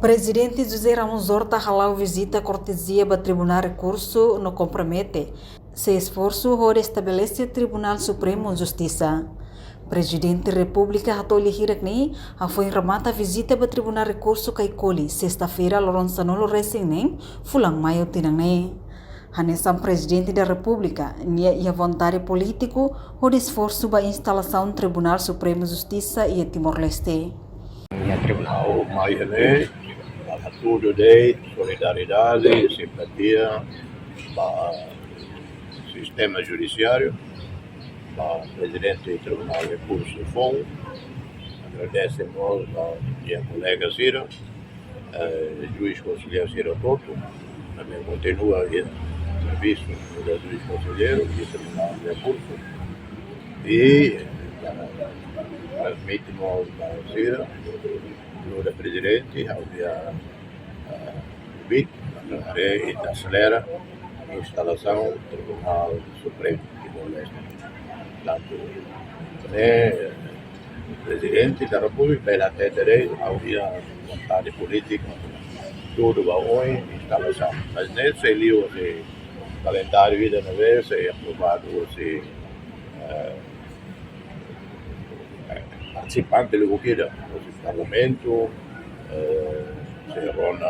Presidente José Ramos Horta halau visita cortesia ao Tribunal Recurso no compromete se esforço para estabelecer Tribunal Supremo Justiça. Presidente da República Hatoli Hirakni foi remata visita ao Tribunal Recurso Kaikoli sexta-feira Loronsanolo Racing Fulang Maio Tinangne. Hanesam Presidente da República nia ia vontade político o esforço para instalação Tribunal Supremo Justiça e Timor-Leste. Tribunal Maio tudo de solidariedade, simpatia para o sistema judiciário, para o Presidente do Tribunal de Recurso FON. Agradecemos ao minha colega Cira, juiz conselheiro Cira Toto, também continua aí serviço do juiz conselheiro do Tribunal de Recurso e transmitimos a Cira do Presidente ao dia 20 e acelera a instalação do Tribunal Supremo de Timor-Leste. Portanto, o Presidente da República vai atender ao dia vontade política, tudo vai hoje, instalação. Mas nesse livro de calendário vida na vez é aprovado esse participante do Parlamento, se reúne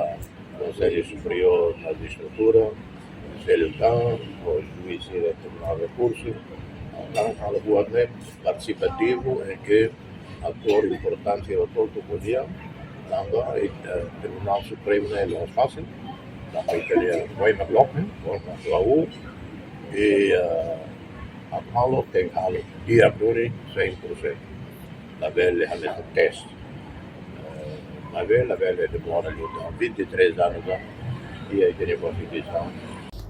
o Conselho Superior da Magistratura, o Conselho o juiz do Tribunal de Recurso, algo participativo em que ator importante é o todo o dia, o Tribunal Supremo não é mais fácil, também teria o McLaughlin, o AU, e a Paulo tem algo diretor 100%. La velha é teste. La velha demora 23 anos e aí tem a Constituição.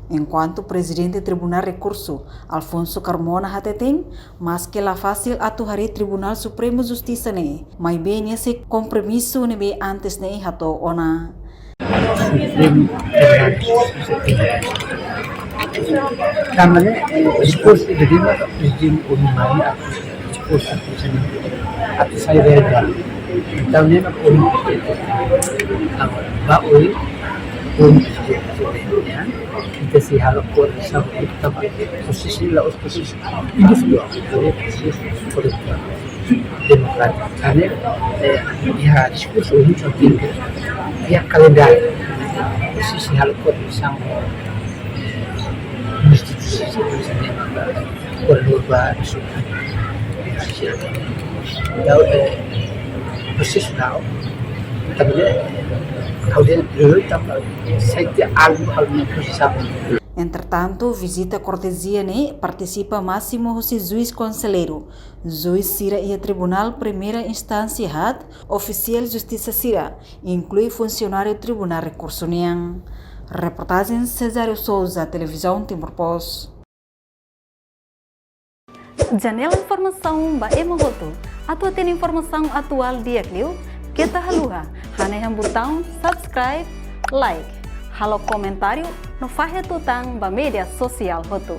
Enquanto o presidente do Tribunal Recurso, Alfonso Carmona Hatetem, mas que lá fácil atuar Tribunal Supremo Justiça ne, mas bem esse compromisso ne bem antes ne hato ona. Namanya diskurs itu dia presidente Unimani diskurs atau saya beda. Tahun ini baoi ya kita sih harus kuat sampai kita posisi lah posisi ini semua posisi politik demokrat karena ya diskurs ini penting ya kalender posisi harus kuat sampai institusi berubah jauh proses now tapi kemudian tambah saya algo proses. Entretanto, visita cortesia ne participa Máximo José Juiz Conselheiro, Juiz Cira e Tribunal Primeira Instância HAT, Oficial Justiça Cira, inclui funcionário Tribunal Recurso Niang. Reportagem Cesário Souza, Televisão Timor-Post. Janela Informação ba Emohoto. Atua tem informação atual dia Clio. Kita haluha. Haneham botão subscribe, like. Halo comentário no Fahe Tutang ba media sosial Hoto.